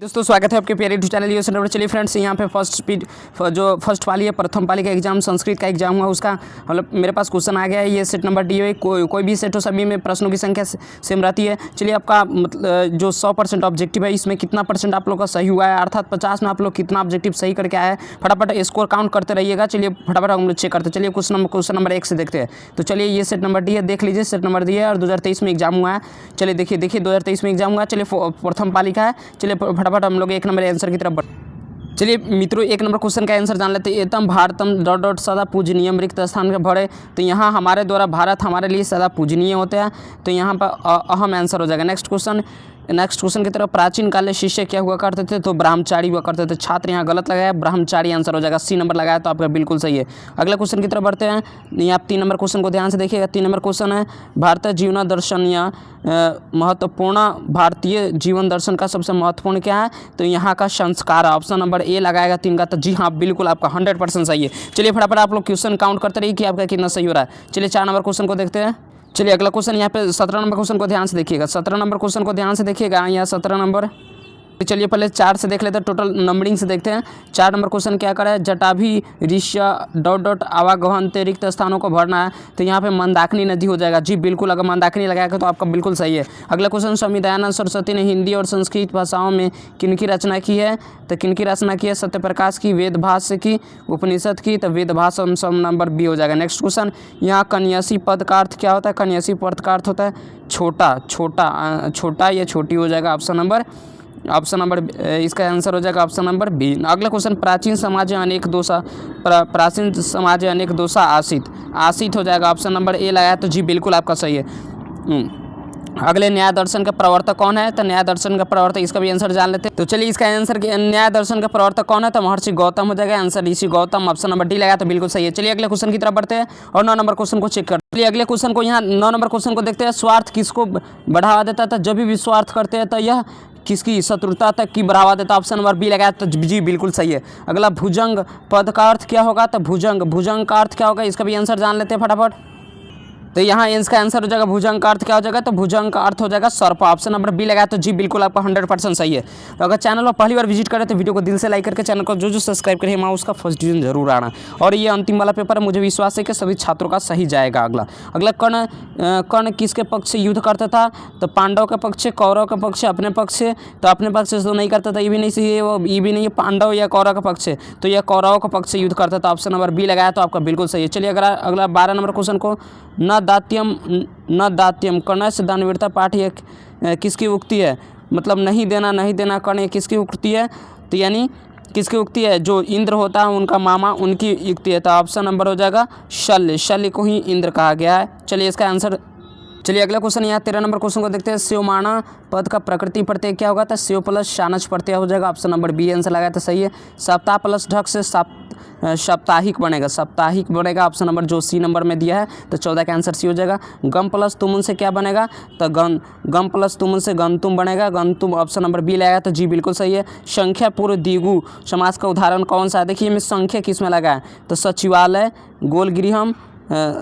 दोस्तों स्वागत है आपके प्यारे यूट्यूब चैनल यूएस नंबर। चलिए फ्रेंड्स, यहाँ पे फर्स्ट पाली है, प्रथम पाली का एग्जाम संस्कृत का एग्जाम हुआ, उसका मतलब मेरे पास क्वेश्चन आ गया है। ये सेट नंबर डी है, कोई भी सेट हो, सभी में प्रश्नों की संख्या सेम रहती है। चलिए आपका मतलब जो 100% ऑब्जेक्टिव है, इसमें कितना परसेंट आप लोग का सही हुआ है, अर्थात 50 में आप लोग कितना ऑब्जेक्टिव सही करके आया है। फटाफट स्कोर काउंट करते रहिएगा। चलिए फटाफट हम लोग चेक करते हैं। चलिए क्वेश्चन नंबर 1 से देखते हैं। तो चलिए ये सेट नंबर डी है, देख लीजिए सेट नंबर डी है और 2023 में एग्जाम हुआ है। चलिए देखिए 2023 में एग्जाम हुआ है। चलिए प्रथम पाली का है। चलिए फटाफट हम लोग एक नंबर आंसर की तरफ बढ़। चलिए मित्रों, एक नंबर क्वेश्चन का आंसर जान लेते हैं। एतम भारतम डॉट सदा पूजनीय रिक्त स्थान के भरे। तो यहाँ हमारे द्वारा भारत हमारे लिए सदा पूजनीय होते हैं, तो यहाँ पर अहम आंसर हो जाएगा। नेक्स्ट क्वेश्चन की तरफ। प्राचीन काल में शिष्य क्या हुआ करते थे? तो ब्रह्मचारी हुआ करते थे। छात्र यहाँ गलत लगाया, ब्रह्मचारी आंसर हो जाएगा। सी नंबर लगाया तो आपका बिल्कुल सही है। अगला क्वेश्चन की तरफ बढ़ते हैं। यहाँ आप 3 नंबर क्वेश्चन को ध्यान से देखिएगा। 3 नंबर क्वेश्चन है, भारतीय जीवन दर्शन या महत्वपूर्ण भारतीय जीवन दर्शन का सबसे महत्वपूर्ण क्या है? तो यहाँ का संस्कार। ऑप्शन नंबर ए लगाएगा 3 का। तो जी हाँ, बिल्कुल आपका 100% सही है। चलिए फटाफट आप लोग क्वेश्चन काउंट करते रहिए कि आपका कितना सही हो रहा है। चलिए 4 नंबर क्वेश्चन को देखते हैं। चलिए अगला क्वेश्चन यहाँ पे 17 नंबर क्वेश्चन को ध्यान से देखिएगा। 17 नंबर क्वेश्चन को ध्यान से देखिएगा। यहाँ 17 नंबर। चलिए पहले 4 से देख लेते हैं, टोटल नंबरिंग से देखते हैं। 4 नंबर क्वेश्चन क्या करा है? जटाभी ऋष्य डॉट आवागमन रिक्त स्थानों को भरना है। तो यहाँ पे मंदाकिनी नदी हो जाएगा। जी बिल्कुल, अगर मंदाकिनी लगाएगा तो आपका बिल्कुल सही है। अगला क्वेश्चन, स्वामी दयानंद सरस्वती ने हिंदी और संस्कृत भाषाओं में किनकी रचना की है? तो किनकी रचना की है? सत्यप्रकाश की, वेद भाष्य की, उपनिषद की। तो वेद भाष्य ऑप्शन नंबर बी हो जाएगा। नेक्स्ट क्वेश्चन, यहाँ कन्यासी पद का अर्थ क्या होता है? कन्यासी पद का अर्थ होता है छोटा या छोटी हो जाएगा। ऑप्शन नंबर इसका आंसर हो जाएगा ऑप्शन नंबर बी। अगला क्वेश्चन, प्राचीन समाज अनेक दोषा आसित हो जाएगा। ऑप्शन नंबर ए लगाया तो जी बिल्कुल आपका सही है। अगले, न्याय दर्शन का प्रवर्तक कौन है? तो न्याय दर्शन का प्रवर्तक, इसका भी आंसर जान लेते हैं। तो चलिए इसका आंसर, न्याय दर्शन का प्रवर्तक कौन है? तो महर्षि गौतम हो जाएगा। आंसर ऋषि गौतम। ऑप्शन नंबर डी लगाया तो बिल्कुल सही है। चलिए अगले क्वेश्चन की तरफ बढ़ते हैं और 9 नंबर क्वेश्चन को चेक करते हैं। चलिए अगले क्वेश्चन को, यहाँ 9 नंबर क्वेश्चन को देखते हैं। स्वार्थ किसको बढ़ावा देता था? जब भी स्वार्थ करते हैं तो यह किसकी शत्रुता तक की बढ़ावा देता? ऑप्शन नंबर बी लगाया तो जी बिल्कुल सही है। अगला, भुजंग पद का अर्थ क्या होगा? तो भुजंग का अर्थ क्या होगा? इसका भी आंसर जान लेते हैं फटाफट। तो यहाँ इसका आंसर हो जाएगा, भुजंग का अर्थ क्या हो जाएगा? तो भुजंग का अर्थ हो जाएगा सर्प। ऑप्शन नंबर बी लगाया तो जी बिल्कुल आपका 100% सही है। तो अगर चैनल पर पहली बार विजिट करें तो वीडियो को दिल से लाइक करके चैनल को जो सब्सक्राइब करें, वहाँ उसका फर्स्ट डिवीजन जरूर आना। और ये अंतिम वाला पेपर है, मुझे विश्वास है कि सभी छात्रों का सही जाएगा। अगला, कर्ण किसके पक्ष से युद्ध करता था? तो पांडव के पक्ष से, कौरव के पक्ष से, अपने पक्ष से। तो अपने पक्ष से तो नहीं करता था, ये भी नहीं सही, वो ये भी नहीं है। पांडव या कौरव के पक्ष से, तो यह कौरव के पक्ष से युद्ध करता था। ऑप्शन नंबर बी लगाया तो आपका बिल्कुल सही है। चलिए अगला 12 नंबर क्वेश्चन को, न दात्यम कर्णस्य दानवीरता पाठ ये किसकी उक्ति है? मतलब नहीं देना कर्ण, ये किसकी उक्ति है? तो यानी किसकी उक्ति है? जो इंद्र होता है उनका मामा, उनकी युक्ति है। तो ऑप्शन नंबर हो जाएगा शल्य को ही इंद्र कहा गया है। चलिए इसका आंसर। चलिए अगला क्वेश्चन, यहाँ 13 नंबर क्वेश्चन को देखते हैं। शिवमाणा पद का प्रकृति प्रत्यय क्या होगा? तो शिव प्लस शानच प्रत्यय हो जाएगा। ऑप्शन नंबर बी आंसर लगाया तो सही है। सप्ताह प्लस ढक से साप्ताहिक बनेगा। ऑप्शन नंबर जो सी नंबर में दिया है, तो 14 का आंसर सी हो जाएगा। गम प्लस तुमुन से क्या बनेगा? तो गम प्लस तुमुन से गंतुम बनेगा। गंतुम ऑप्शन नंबर बी लगाया तो जी बिल्कुल सही है। संख्या पूर्व द्विगु समास का उदाहरण कौन सा है? देखिए मैं संख्या किस में लगा है? तो सचिवालय, गोलगृहम,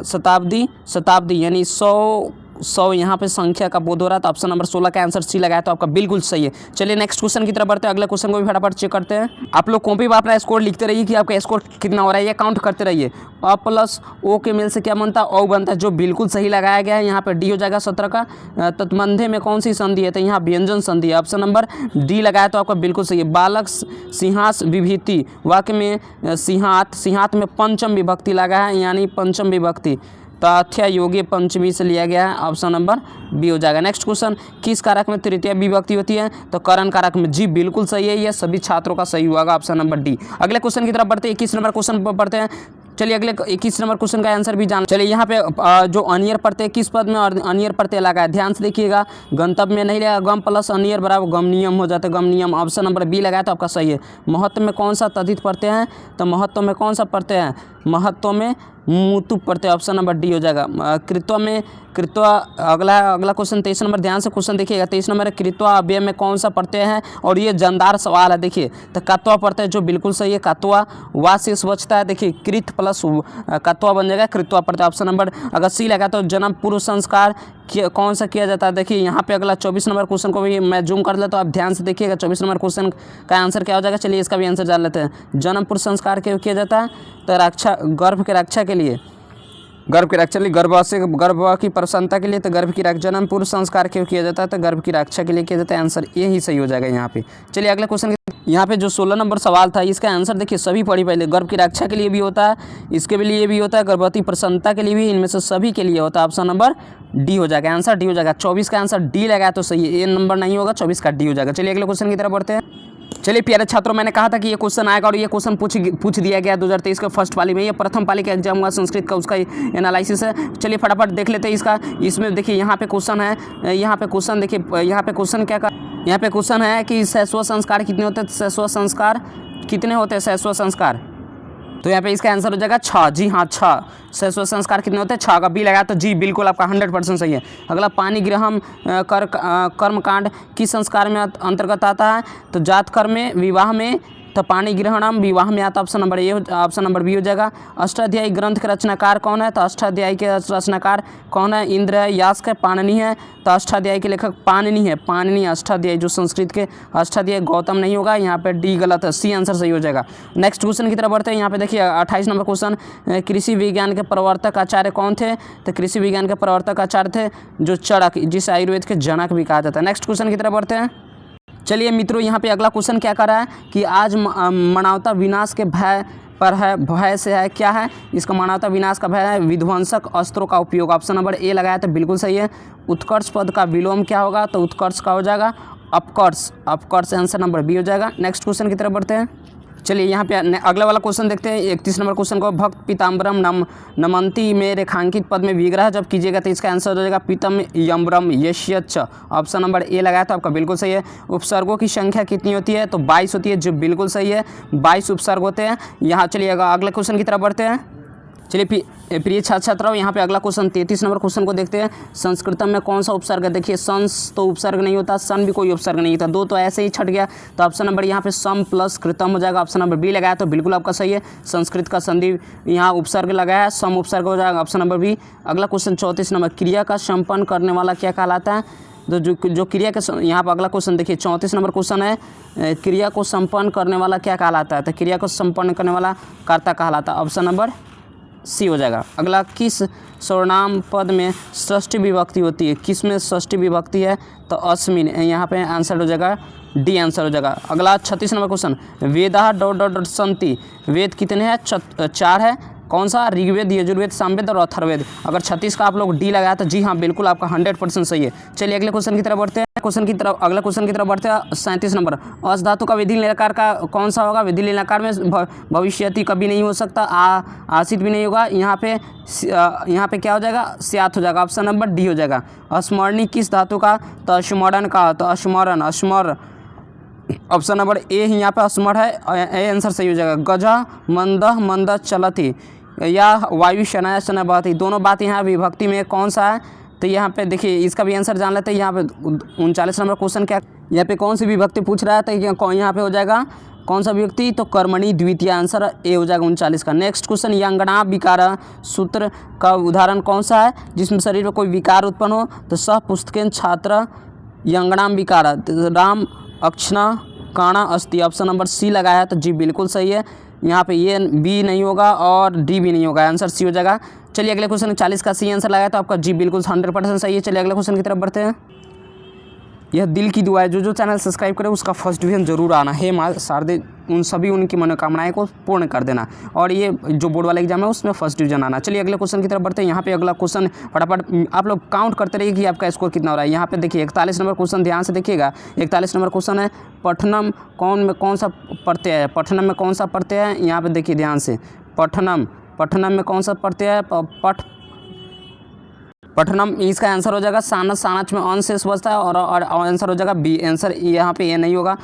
शताब्दी यानी 100 यहाँ पे संख्या का बोध हो रहा है। तो ऑप्शन नंबर 16 का आंसर सी लगाया तो आपका बिल्कुल सही है। चलिए नेक्स्ट क्वेश्चन की तरफ बढ़ते हैं। अगले क्वेश्चन को भी फटाफट चेक करते हैं। आप लोग कॉपी पर अपना स्कोर लिखते रहिए कि आपका स्कोर कितना हो रहा है, ये काउंट करते रहिए। अ प्लस ओ के मेल से क्या बनता है? ओ बनता है, जो बिल्कुल सही लगाया गया है। यहाँ पे डी हो जाएगा 17 का। तत्मध्य में कौन सी संधि है? तो यहाँ व्यंजन संधि है। ऑप्शन नंबर डी लगाया तो आपका बिल्कुल सही है। बालक सिंहास विभूति, वाक्य में सिंहात में पंचम विभक्ति लगा है, यानी पंचम विभक्ति। तथ्य योगी पंचमी से लिया गया है। ऑप्शन नंबर बी हो जाएगा। नेक्स्ट क्वेश्चन, किस कारक में तृतीय विभक्ति होती है? तो करण कारक में। जी बिल्कुल सही है, यह सभी छात्रों का सही हुआ। Option number D. अगले क्वेश्चन की तरफ बढ़ते हैं। 21 नंबर क्वेश्चन पर पढ़ते हैं। चलिए अगले 21 नंबर क्वेश्चन का आंसर भी जान। चलिए यहाँ पे जो अनियर प्रत्यय किस पद में और अनियर प्रत्यय लगा है, ध्यान से देखिएगा। गंतव्य में नहीं लगा, गम प्लस अनियर बराबर गमनियम हो जाता है, गमनियम। ऑप्शन नंबर बी लगाया तो आपका सही है। महत्व में कौन सा तद्धित प्रत्यय है? तो महत्व में कौन सा प्रत्यय है? महत्व में मुतु प्रत्यय। ऑप्शन नंबर डी हो जाएगा। कृत्वा अगला क्वेश्चन 23 नंबर, ध्यान से क्वेश्चन देखिएगा। 23 नंबर, कृत्वा अव्यय में कौन सा प्रत्यय है? और ये जानदार सवाल है, देखिए। तो कत्वा प्रत्यय जो बिल्कुल सही है। कत्वा वा से बचता है, देखिए कृत प्लस कत्वा बन जाएगा कृत्वा प्रत्यय। ऑप्शन नंबर अगर सी लगा तो जन्म पूर्व संस्कार कौन सा किया जाता है। देखिए यहाँ पे अगला 24 नंबर क्वेश्चन को भी मैं जूम कर लेता हूँ, आप ध्यान से देखिएगा 24 नंबर क्वेश्चन का आंसर क्या हो जाएगा। चलिए इसका भी आंसर जान लेते हैं। जन्म पूर्व संस्कार क्यों किया जाता है, तो रक्षा, गर्भ की रक्षा के लिए, गर्भ की रक्षा के लिए, गर्भ की प्रसन्नता के लिए, तो गर्भ की रक्षा। जन्म पूर्व संस्कार क्यों किया जाता है, तो गर्भ की रक्षा के लिए किया जाता है। आंसर यही सही हो जाएगा यहाँ पे। चलिए अगले क्वेश्चन, यहाँ पे जो 16 नंबर सवाल था इसका आंसर देखिए सभी पढ़ी पहले। गर्भ की रक्षा के लिए भी होता है, इसके लिए भी होता है, गर्भवती प्रसन्नता के लिए भी, इनमें से सभी के लिए होता है। ऑप्शन नंबर डी हो जाएगा, आंसर डी हो जाएगा। 24 का आंसर डी लगाया तो सही है, ए नंबर नहीं होगा, 24 का डी हो जाएगा। चलिए अगले क्वेश्चन की तरफ बढ़ते हैं। चलिए प्यारे छात्रों, मैंने कहा था कि ये क्वेश्चन आएगा और ये क्वेश्चन पूछ दिया गया 2023 के फर्स्ट पाली में। ये प्रथम पाली का एग्जाम हुआ संस्कृत का, उसका एनालिसिस है। चलिए फटाफट देख लेते हैं इसका। इसमें देखिए यहाँ पे क्वेश्चन है, यहाँ पे क्वेश्चन देखिए, यहाँ पे क्वेश्चन क्या, यहाँ पे क्वेश्चन है कि शैशव संस्कार कितने होते हैं, शैशव संस्कार कितने होते हैं, शैशव संस्कार। तो यहाँ पे इसका आंसर हो जाएगा 6। जी हाँ 6। शैशव संस्कार कितने होते हैं, 6 का बी लगाया तो जी बिल्कुल आपका 100% सही है। अगला पानी ग्रहण कर्मकांड किस संस्कार में अंतर्गत आता है, तो जात कर्म में, विवाह में, तो पानी ग्रहणम विवाह में आता। Option number A, option number B हो जाएगा। अष्टाध्यायी ग्रंथ के रचनाकार कौन है, तो अष्टाध्यायी के रचनाकार कौन है, इंद्र है, यास्क है, पाणिनि है। तो अष्टाध्यायी के लेखक पाणिनि है, पाणिनि अष्टाध्यायी जो संस्कृत के अष्टाध्यायी, गौतम नहीं होगा, यहाँ पे डी गलत है, सी आंसर सही हो जाएगा। नेक्स्ट क्वेश्चन की तरफ बढ़ते हैं। यहाँ पे देखिए 28 नंबर क्वेश्चन, कृषि विज्ञान के प्रवर्तक आचार्य कौन थे, तो कृषि विज्ञान के प्रवर्तक आचार्य थे जो चरक, जिसे आयुर्वेद के जनक भी कहा जाता है। नेक्स्ट क्वेश्चन की तरफ बढ़ते हैं। चलिए मित्रों, यहाँ पे अगला क्वेश्चन क्या कर रहा है कि आज मानवता विनाश के भय पर है, भय से है, क्या है इसका, मानवता विनाश का भय है विध्वंसक अस्त्रों का उपयोग। ऑप्शन नंबर ए लगाया तो बिल्कुल सही है। उत्कर्ष पद का विलोम क्या होगा, तो उत्कर्ष का हो जाएगा अपकर्ष, अपकर्ष आंसर नंबर बी हो जाएगा। नेक्स्ट क्वेश्चन की तरफ बढ़ते हैं। चलिए यहाँ पे अगला वाला क्वेश्चन देखते हैं। 31 नंबर क्वेश्चन को, भक्त पीताम्बरम नमंती में रेखांकित पद में विग्रह जब कीजिएगा तो इसका आंसर हो जाएगा पीतम यम्बरम यश्यच्च। ऑप्शन नंबर ए लगाया तो आपका बिल्कुल सही है। उपसर्गों की संख्या कितनी होती है, तो 22 होती है, जो बिल्कुल सही है। 22 उपसर्ग होते हैं यहाँ। चलिए अगले क्वेश्चन की तरफ बढ़ते हैं। चलिए प्रिय छात्र छात्राओं, यहाँ पे अगला क्वेश्चन 33 नंबर क्वेश्चन को देखते हैं। संस्कृतम में कौन सा उपसर्ग है, देखिए संस तो उपसर्ग नहीं होता, सन भी कोई उपसर्ग नहीं होता, दो तो ऐसे ही छट गया। तो ऑप्शन नंबर यहाँ पे सम प्लस कृतम हो जाएगा। ऑप्शन नंबर बी लगाया तो बिल्कुल आपका सही है। संस्कृत का संधि यहाँ उपसर्ग लगाया है, सम उपसर्ग हो जाएगा, ऑप्शन नंबर बी। अगला क्वेश्चन 34 नंबर, क्रिया का संपन्न करने वाला क्या कहलाता है, तो जो क्रिया के, यहाँ पर अगला क्वेश्चन देखिए 34 नंबर क्वेश्चन है, क्रिया को संपन्न करने वाला क्या कहलाता है, तो क्रिया को संपन्न करने वाला कर्ता कहलाता है। ऑप्शन नंबर सी हो जाएगा। अगला, किस सर्वनाम पद में षष्ठी विभक्ति होती है, किस में षष्ठी विभक्ति है, तो अस्मिन, यहाँ पे आंसर हो जाएगा डी आंसर हो जाएगा। अगला 36 नंबर क्वेश्चन, वेदा डॉट डॉट डॉट संति, वेद कितने हैं, 4 है। कौन सा, ऋग्वेद, यजुर्वेद, सामवेद और अथर्ववेद। अगर 36 का आप लोग डी लगाया तो जी हाँ बिल्कुल आपका 100% सही है। चलिए अगले क्वेश्चन की तरफ बढ़ते हैं। अगला क्वेश्चन की तरफ बढ़ते हैं। 37 नंबर, अस धातु का विधि लकार का कौन सा होगा, विधि लकार में भविष्यति कभी नहीं हो सकता, आसित भी नहीं होगा, यहाँ पे क्या हो जाएगा, स्यात हो जाएगा। ऑप्शन नंबर डी हो जाएगा। स्मरणी किस धातु का, तो स्मरण का, तो स्मरण, स्मर, ऑप्शन नंबर ए ही यहाँ पे स्मर है, ए आंसर सही हो जाएगा। गजा मंदह मंद चलती, या वायु शनाया शना बहती, दोनों बात यहाँ विभक्ति में कौन सा है, तो यहाँ पे देखिए इसका भी आंसर जान लेते हैं। यहाँ पे 39 नंबर क्वेश्चन क्या, यहाँ पे कौन सी विभक्ति पूछ रहा है, तो यहाँ पे हो जाएगा कौन सा विभक्ति, तो कर्मणि द्वितीय, आंसर ए हो जाएगा 39 का। नेक्स्ट क्वेश्चन, यंगणा विकार सूत्र का उदाहरण कौन सा है, जिसमें शरीर में कोई विकार उत्पन्न हो, तो सह पुस्तकेन छात्र यंगणाम विकार, राम अक्षणा काणा अस्ति। ऑप्शन नंबर सी लगाया है तो जी बिल्कुल सही है। यहाँ पे ये बी नहीं होगा और डी भी नहीं होगा, आंसर सी हो जाएगा। चलिए अगले क्वेश्चन 40 का सी आंसर लगाया तो आपका जी बिल्कुल 100% सही है। चलिए अगले क्वेश्चन की तरफ बढ़ते हैं। यह दिल की दुआ है, जो चैनल सब्सक्राइब करे उसका फर्स्ट डिवीजन जरूर आना है। माँ शारदे उन सभी उनकी मनोकामनाएं को पूर्ण कर देना, और ये जो बोर्ड वाला एग्जाम है उसमें फर्स्ट डिवीजन आना। चलिए अगले क्वेश्चन की तरफ बढ़ते हैं। यहाँ पे अगला क्वेश्चन फटाफट आप लोग काउंट करते रहिए कि आपका स्कोर कितना हो रहा है। यहाँ पे देखिए 41 नंबर क्वेश्चन, ध्यान से देखिएगा। 41 नंबर क्वेश्चन है, पठनम कौन सा प्रत्यय है, पठनम में कौन सा प्रत्यय है, यहाँ पे देखिए ध्यान से। पठनम में कौन सा प्रत्यय है, पठनम, इसका आंसर हो जाएगा सानच, सानच में अन शेष बचता है और आंसर हो जाएगा बी, आंसर यहाँ पे ये नहीं होगा।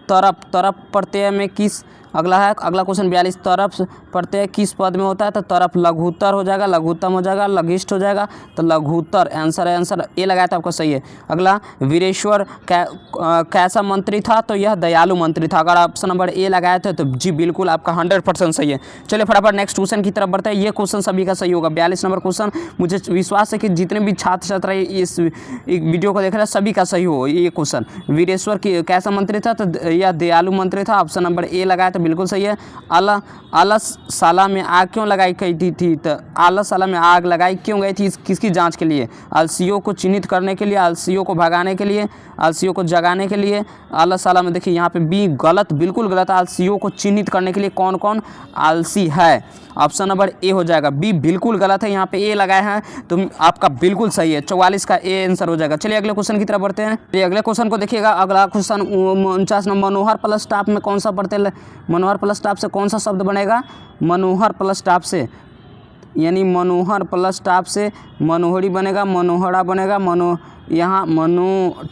तरफ प्रत्यय में किस अगला क्वेश्चन 42 तरफ प्रत्यय किस पद में होता है, तो तरफ लघुत्तर हो जाएगा, लघुत्तम हो जाएगा, लघिष्ठ हो जाएगा, तो लघुत्तर आंसर है, आंसर ए लगाया तो आपका सही है। अगला वीरेश्वर कैसा मंत्री था, तो यह दयालु मंत्री था। अगर ऑप्शन नंबर ए लगाया था तो जी बिल्कुल आपका 100% सही है। चलिए फटाफट नेक्स्ट क्वेश्चन की तरफ बढ़ते हैं। ये क्वेश्चन सभी का सही होगा। 42 नंबर क्वेश्चन, मुझे विश्वास है कि जितने भी छात्र छात्रा इस वीडियो को देख रहे हैं सभी का सही हो ये क्वेश्चन। वीरेश्वर कैसा मंत्री था, तो यह दयालु मंत्री था। ऑप्शन नंबर ए लगाया तो बिल्कुल सही है। आलसशाला में आग क्यों लगाई गई थी, तो आलसशाला में आग लगाई क्यों गई थी, किसकी जांच के लिए, आलसियों को चिन्हित करने के लिए, आलसियों को भगाने के लिए, आलसियों को जगाने के लिए। आलसशाला में देखिए यहाँ पे बी गलत, बिल्कुल गलत। आलसियों को चिन्हित करने के लिए कौन कौन आलसी है, ऑप्शन नंबर ए हो जाएगा। बी बिल्कुल गलत है, यहाँ पे ए लगाए हैं तो आपका बिल्कुल सही है। 44 का ए आंसर हो जाएगा। चलिए अगले क्वेश्चन की तरफ बढ़ते हैं। ये अगले क्वेश्चन को देखिएगा। अगला क्वेश्चन 49 नंबर, मनोहर प्लस स्टॉप में कौन सा प्रत्यय, मनोहर प्लस स्टॉप से कौन सा शब्द बनेगा, मनोहर प्लस स्टॉप से, यानी मनोहर प्लस स्टॉप से मनोहरी बनेगा, मनोहरा बनेगा, यहाँ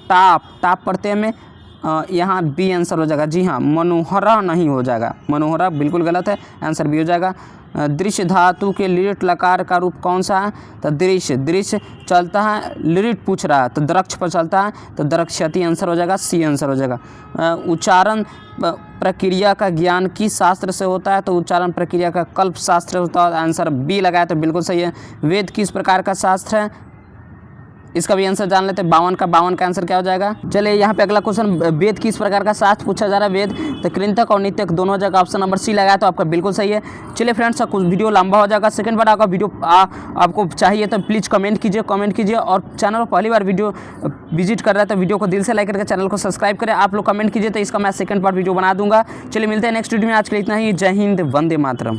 टाप प्रत्यय में यहाँ बी आंसर हो जाएगा। जी हाँ, मनोहरा नहीं हो जाएगा, मनोहरा बिल्कुल गलत है, आंसर बी हो जाएगा। दृश्य धातु के लिट लकार का रूप कौन सा है, तो दृश्य चलता है, लिट पूछ रहा है तो दरक्ष पर चलता है, तो दरक्षति आंसर हो जाएगा, सी आंसर हो जाएगा। उच्चारण प्रक्रिया का ज्ञान किस शास्त्र से होता है, तो उच्चारण प्रक्रिया का कल्प शास्त्र होता है, आंसर बी लगाया तो बिल्कुल सही है। वेद किस प्रकार का शास्त्र है, इसका भी आंसर जान लेते हैं। 52 का आंसर क्या हो जाएगा। चलिए यहाँ पे अगला क्वेश्चन, वेद किस प्रकार का शास्त्र पूछा जा रहा है, वेद तो कृंतक और नित्यक दोनों जगह, ऑप्शन नंबर सी लगाया तो आपका बिल्कुल सही है। चलिए फ्रेंड्स, कुछ वीडियो लंबा हो जाएगा, सेकंड बार आपका वीडियो आपको चाहिए तो प्लीज़ कमेंट कीजिए और चैनल पर पहली बार वीडियो विजिट कर रहा है तो वीडियो को दिल से लाइक करके चैनल को सब्सक्राइब करें। आप लोग कमेंट कीजिए तो इसका मैं सेकंड पार्ट वीडियो बना दूंगा। चलिए मिलते हैं नेक्स्ट वीडियो में, आज के लिए इतना ही। जय हिंद, वंदे मातरम।